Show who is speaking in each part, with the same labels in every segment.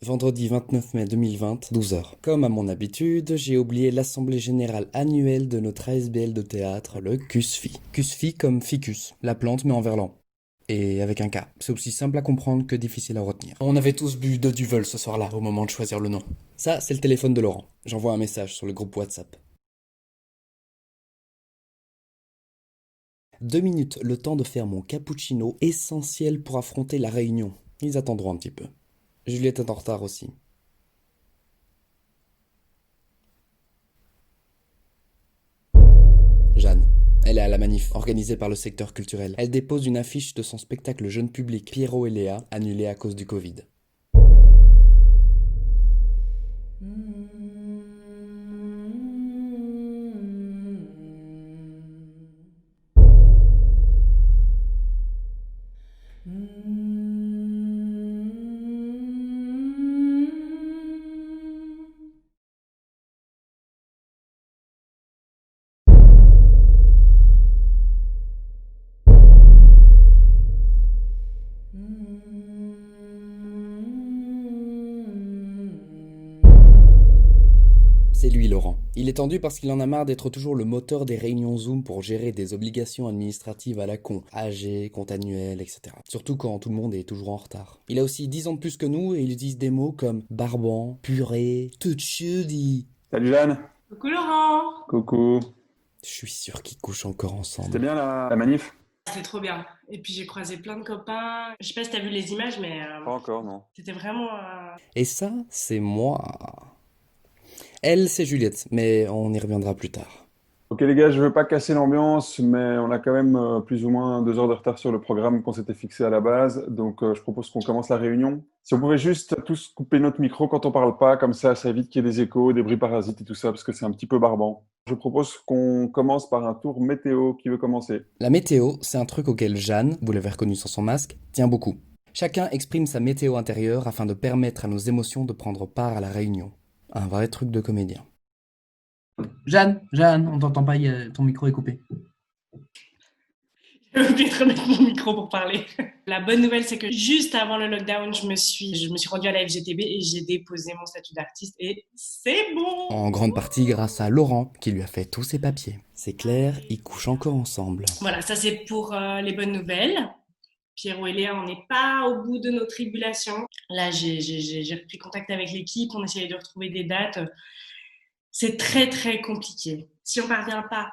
Speaker 1: Vendredi 29 mai 2020, 12h. Comme à mon habitude, j'ai oublié l'assemblée générale annuelle de notre ASBL de théâtre, le CUSFI. CUSFI comme ficus, la plante mais en verlan. Et avec un K. C'est aussi simple à comprendre que difficile à retenir. On avait tous bu de Duvel ce soir-là, au moment de choisir le nom. Ça, c'est le téléphone de Laurent. J'envoie un message sur le groupe WhatsApp. 2 minutes, le temps de faire mon cappuccino, essentiel pour affronter la réunion. Ils attendront un petit peu. Juliette est en retard aussi. Jeanne. Elle est à la manif, organisée par le secteur culturel. Elle dépose une affiche de son spectacle jeune public, Pierrot et Léa, annulé à cause du Covid. C'est lui, Laurent. Il est tendu parce qu'il en a marre d'être toujours le moteur des réunions Zoom pour gérer des obligations administratives à la con, AG, compte annuel, etc. Surtout quand tout le monde est toujours en retard. Il a aussi 10 ans de plus que nous et il utilise des mots comme barbant, purée, tout chudi.
Speaker 2: Salut Jeanne.
Speaker 3: Coucou Laurent.
Speaker 2: Coucou.
Speaker 1: Je suis sûr qu'ils couchent encore
Speaker 2: C'était
Speaker 1: ensemble.
Speaker 2: bien la manif?
Speaker 3: C'était trop bien. Et puis j'ai croisé plein de copains. Je sais pas si t'as vu les images, mais
Speaker 2: Pas encore, non.
Speaker 3: c'était vraiment...
Speaker 1: Et ça, c'est moi. Elle, c'est Juliette, mais on y reviendra plus tard.
Speaker 2: Ok les gars, je veux pas casser l'ambiance, mais on a quand même plus ou moins 2 heures de retard sur le programme qu'on s'était fixé à la base, donc je propose qu'on commence la réunion. Si on pouvait juste tous couper notre micro quand on parle pas, comme ça évite qu'il y ait des échos, des bruits parasites et tout ça, parce que c'est un petit peu barbant. Je propose qu'on commence par un tour météo. Qui veut commencer?
Speaker 1: La météo, c'est un truc auquel Jeanne, vous l'avez reconnu sans son masque, tient beaucoup. Chacun exprime sa météo intérieure afin de permettre à nos émotions de prendre part à la réunion. Un vrai truc de comédien.
Speaker 4: Jeanne, on t'entend pas, ton micro est coupé.
Speaker 3: J'ai oublié de remettre mon micro pour parler. La bonne nouvelle, c'est que juste avant le lockdown, je me suis rendue à la FGTB et j'ai déposé mon statut d'artiste et c'est bon.
Speaker 1: En grande partie grâce à Laurent qui lui a fait tous ses papiers. C'est clair, ils couchent encore ensemble.
Speaker 3: Voilà, ça c'est pour les bonnes nouvelles. Pierrot et Léa, on n'est pas au bout de nos tribulations. Là, j'ai repris contact avec l'équipe, on essayait de retrouver des dates. C'est très très compliqué. Si on ne parvient pas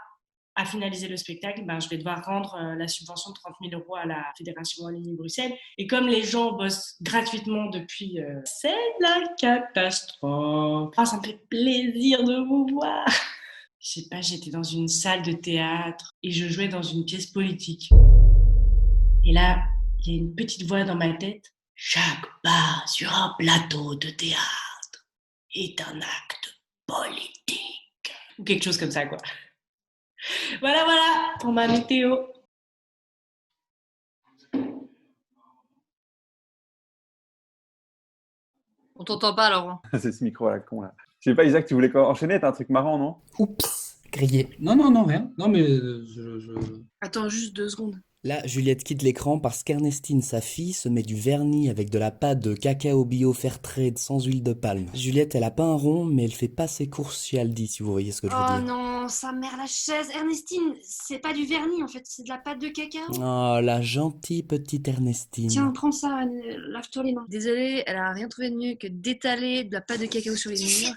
Speaker 3: à finaliser le spectacle, je vais devoir rendre la subvention de 30 000 € à la Fédération Wallonie-Bruxelles. Et comme les gens bossent gratuitement depuis... c'est la catastrophe. Oh, ça me fait plaisir de vous voir. Je sais pas, j'étais dans une salle de théâtre et je jouais dans une pièce politique. Et là, il y a une petite voix dans ma tête. Chaque pas sur un plateau de théâtre est un acte politique. Ou quelque chose comme ça, quoi. Voilà, pour ma météo.
Speaker 5: On t'entend pas, Laurent.
Speaker 2: C'est ce micro à la con là. Je sais pas Isaac, tu voulais enchaîner? T'as un truc marrant, non?
Speaker 1: Oups, grillé.
Speaker 4: Non, rien. Non, mais
Speaker 5: Attends juste 2 secondes.
Speaker 1: Là, Juliette quitte l'écran parce qu'Ernestine, sa fille, se met du vernis avec de la pâte de cacao bio Fairtrade sans huile de palme. Juliette, elle a pas un rond, mais elle fait pas ses courses chez Aldi, si vous voyez ce que je veux
Speaker 5: Oh
Speaker 1: dire.
Speaker 5: non, sa mère la chaise. Ernestine, c'est pas du vernis en fait, c'est de la pâte de cacao.
Speaker 1: Oh, la gentille petite Ernestine.
Speaker 5: Tiens, prends ça, lave-toi les mains. Désolée, elle a rien trouvé de mieux que d'étaler de la pâte de cacao sur les murs.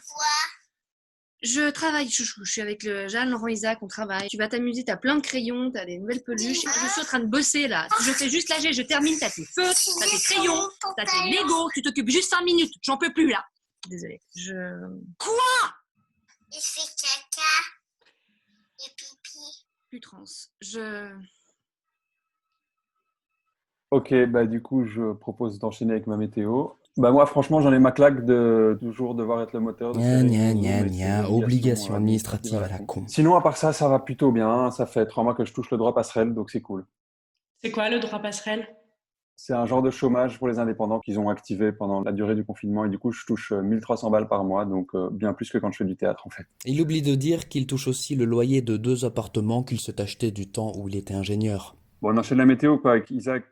Speaker 5: Je travaille, chouchou. Je suis avec Jeanne, Laurent, Isaac, on travaille. Tu vas t'amuser, t'as plein de crayons, t'as des nouvelles peluches. Je suis en train de bosser là. Je fais juste l'âge, je termine, t'as tes feutres, t'as tes crayons, t'as tes Lego. Tu t'occupes juste 5 minutes. J'en peux plus là. Désolée.
Speaker 6: Il fait caca et pipi.
Speaker 5: Plus trans.
Speaker 2: Ok, bah du coup, je propose d'enchaîner avec ma météo. Bah moi, franchement, j'en ai ma claque de toujours devoir être le moteur de ces réunions Zoom et ces
Speaker 1: Obligation administrative à la
Speaker 2: con.
Speaker 1: con.
Speaker 2: Sinon, à part ça, ça va plutôt bien. Ça fait 3 mois que je touche le droit passerelle, donc c'est cool.
Speaker 3: C'est quoi le droit passerelle?
Speaker 2: C'est un genre de chômage pour les indépendants qu'ils ont activé pendant la durée du confinement et du coup, je touche 1300 balles par mois, donc bien plus que quand je fais du théâtre en fait.
Speaker 1: Il oublie de dire qu'il touche aussi le loyer de 2 appartements qu'il s'est acheté du temps où il était ingénieur.
Speaker 2: Bon, on enchaîne la météo quoi avec Isaac.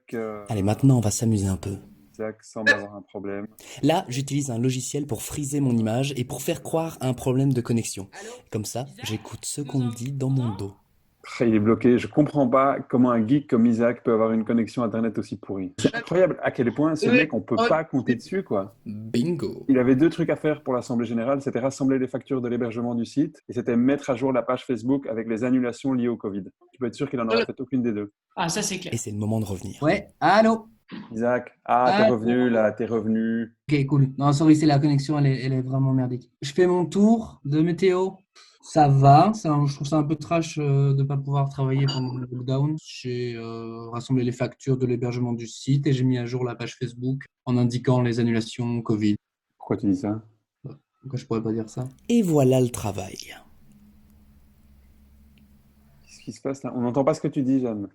Speaker 1: Allez, maintenant on va s'amuser un peu.
Speaker 2: Isaac semble avoir un problème.
Speaker 1: Là, j'utilise un logiciel pour friser mon image et pour faire croire à un problème de connexion. Comme ça, j'écoute ce qu'on me dit dans mon dos.
Speaker 2: Il est bloqué. Je comprends pas comment un geek comme Isaac peut avoir une connexion Internet aussi pourrie. C'est incroyable à quel point ce mec, on peut pas compter dessus, quoi.
Speaker 1: Bingo.
Speaker 2: Il avait 2 trucs à faire pour l'Assemblée générale. C'était rassembler les factures de l'hébergement du site et c'était mettre à jour la page Facebook avec les annulations liées au Covid. Tu peux être sûr qu'il en aura fait aucune des deux.
Speaker 3: Ah, ça c'est clair.
Speaker 1: Et c'est le moment de revenir.
Speaker 4: Ouais, allô?
Speaker 2: Isaac, t'es
Speaker 4: Ah,
Speaker 2: revenu là, t'es revenu.
Speaker 4: Ok, cool. Non, sorry, c'est la connexion, elle est vraiment merdique. Je fais mon tour de météo. Ça va. Je trouve ça un peu trash de ne pas pouvoir travailler pendant le lockdown. J'ai rassemblé les factures de l'hébergement du site et j'ai mis à jour la page Facebook en indiquant les annulations Covid.
Speaker 2: Pourquoi tu dis ça?
Speaker 4: Pourquoi je pourrais pas dire ça?
Speaker 1: Et voilà le travail.
Speaker 2: Qu'est-ce qui se passe là? On n'entend pas ce que tu dis, Jeanne.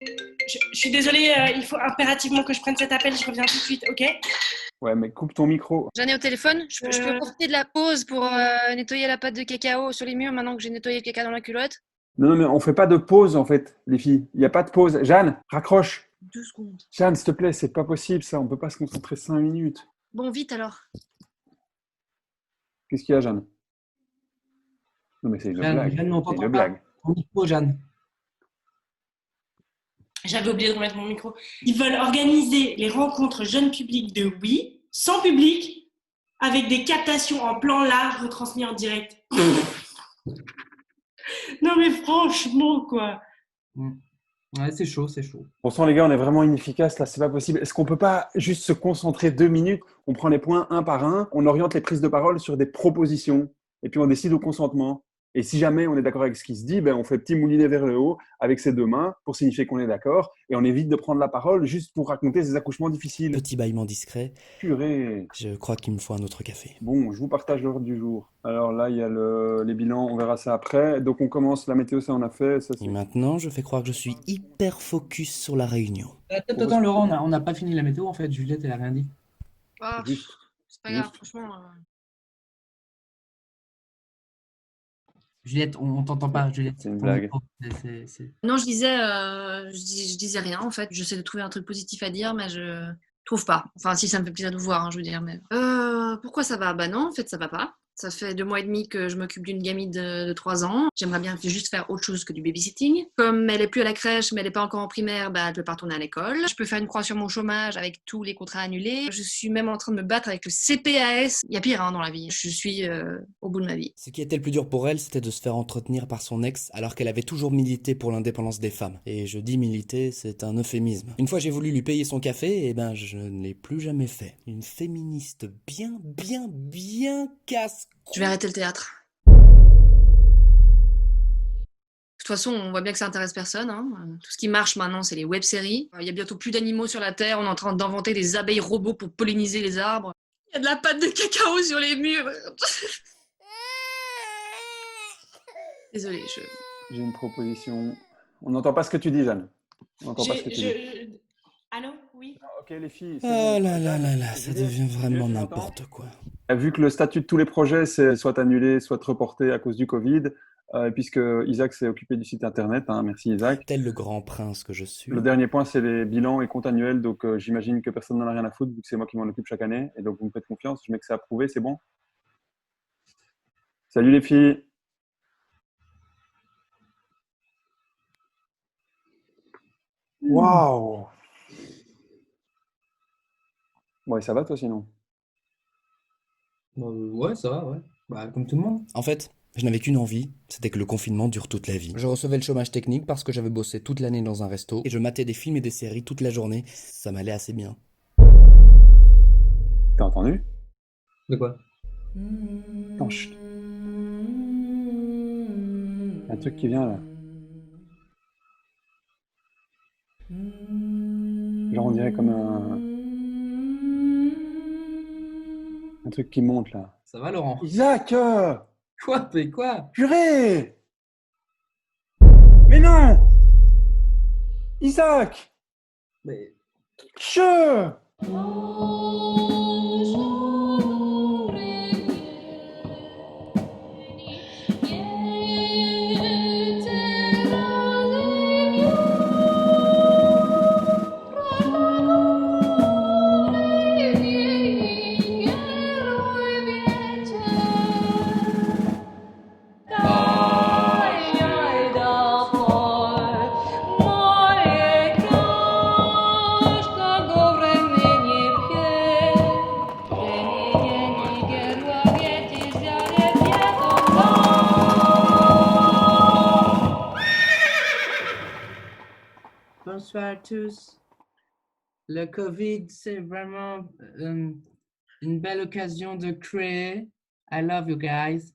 Speaker 3: Je suis désolée, il faut impérativement que je prenne cet appel, je reviens tout de suite, ok?
Speaker 2: Ouais, mais coupe ton micro.
Speaker 5: J'en ai au téléphone. Je peux profiter de la pause pour nettoyer la pâte de cacao sur les murs maintenant que j'ai nettoyé le caca dans la culotte.
Speaker 2: Non, mais on fait pas de pause en fait, les filles. Il n'y a pas de pause. Jeanne, raccroche.
Speaker 5: 2 secondes.
Speaker 2: Jeanne, s'il te plaît, c'est pas possible ça. On peut pas se concentrer 5 minutes.
Speaker 5: Bon, vite alors.
Speaker 2: Qu'est-ce qu'il y a, Jeanne? Non, mais c'est une blague.
Speaker 4: Jeanne, on
Speaker 2: C'est
Speaker 4: t'entend
Speaker 2: une
Speaker 4: pas.
Speaker 2: blague.
Speaker 4: Ton micro, Jeanne.
Speaker 3: J'avais oublié de remettre mon micro. Ils veulent organiser les rencontres jeunes publics de Oui, sans public, avec des captations en plan large retransmises en direct. Non mais franchement, quoi.
Speaker 4: Ouais, c'est chaud, c'est chaud.
Speaker 2: Bon sang, les gars, on est vraiment inefficaces là. C'est pas possible. Est-ce qu'on peut pas juste se concentrer 2 minutes? On prend les points un par un. On oriente les prises de parole sur des propositions. Et puis on décide au consentement. Et si jamais on est d'accord avec ce qui se dit, ben on fait petit moulinet vers le haut avec ses 2 mains pour signifier qu'on est d'accord. Et on évite de prendre la parole juste pour raconter ses accouchements difficiles.
Speaker 1: Petit bâillement discret.
Speaker 2: Purée.
Speaker 1: Je crois qu'il me faut un autre café.
Speaker 2: Bon, je vous partage l'ordre du jour. Alors là, il y a les bilans, on verra ça après. Donc on commence, la météo, ça on a fait. Ça,
Speaker 1: Et maintenant, je fais croire que je suis hyper focus sur la réunion.
Speaker 4: Attends, Laurent, on n'a pas fini la météo en fait. Juliette, elle a rien dit.
Speaker 5: Ah,
Speaker 2: Juste.
Speaker 5: c'est pas grave,
Speaker 2: Juste.
Speaker 5: franchement.
Speaker 4: Juliette, on t'entend pas, Juliette.
Speaker 2: C'est une
Speaker 4: Ton
Speaker 2: blague.
Speaker 4: micro,
Speaker 5: Non, je disais rien en fait. J'essaie de trouver un truc positif à dire, mais je trouve pas. Enfin, si ça me fait plaisir de vous voir, hein, je veux dire. Mais pourquoi ça va? Bah non, en fait, ça va pas. Ça fait 2 mois et demi que je m'occupe d'une gamine de 3 ans. J'aimerais bien juste faire autre chose que du babysitting. Comme elle est plus à la crèche, mais elle est pas encore en primaire, bah elle peut pas retourner à l'école. Je peux faire une croix sur mon chômage avec tous les contrats annulés. Je suis même en train de me battre avec le CPAS. Il y a pire hein, dans la vie. Je suis au bout de ma vie.
Speaker 1: Ce qui était le plus dur pour elle, c'était de se faire entretenir par son ex alors qu'elle avait toujours milité pour l'indépendance des femmes. Et je dis militer, c'est un euphémisme. Une fois j'ai voulu lui payer son café, et ben je ne l'ai plus jamais fait. Une féministe bien casse.
Speaker 5: Je vais arrêter le théâtre. De toute façon, on voit bien que ça intéresse personne. Hein. Tout ce qui marche maintenant, c'est les web-séries. Il y a bientôt plus d'animaux sur la Terre. On est en train d'inventer des abeilles robots pour polliniser les arbres. Il y a de la pâte de cacao sur les murs. Désolée,
Speaker 2: J'ai une proposition. On n'entend pas ce que tu dis, Jeanne. On n'entend pas ce que tu dis.
Speaker 3: Allô? Oui?
Speaker 2: Ok, les filles. c'est
Speaker 1: Oh
Speaker 2: bon.
Speaker 1: là, ça devient vraiment
Speaker 2: tu m'entends?
Speaker 1: n'importe quoi.
Speaker 2: Vu que le statut de tous les projets, c'est soit annulé, soit reporté à cause du Covid, puisque Isaac s'est occupé du site internet, hein, merci Isaac.
Speaker 1: Tel le grand prince que je suis.
Speaker 2: Le dernier point, c'est les bilans et comptes annuels, donc j'imagine que personne n'en a rien à foutre, vu que c'est moi qui m'en occupe chaque année, et donc vous me faites confiance, je mets que c'est approuvé, c'est bon? Salut les filles! Waouh! Ouais, ça va toi sinon?
Speaker 4: Ouais, ça va, ouais. Bah, comme tout le monde.
Speaker 1: En fait, je n'avais qu'une envie, c'était que le confinement dure toute la vie. Je recevais le chômage technique parce que j'avais bossé toute l'année dans un resto et je matais des films et des séries toute la journée. Ça m'allait assez bien.
Speaker 2: T'as entendu?
Speaker 4: De quoi?
Speaker 2: Attends, chut. Il y a un truc qui vient là. Genre on dirait comme un truc qui monte là.
Speaker 4: Ça va, Laurent?
Speaker 2: Isaac!
Speaker 4: Quoi? Mais quoi?
Speaker 2: Purée! Mais non! Isaac!
Speaker 4: Mais...
Speaker 2: Che!
Speaker 4: Bonsoir à tous. Le Covid, c'est vraiment une belle occasion de créer. I love you guys.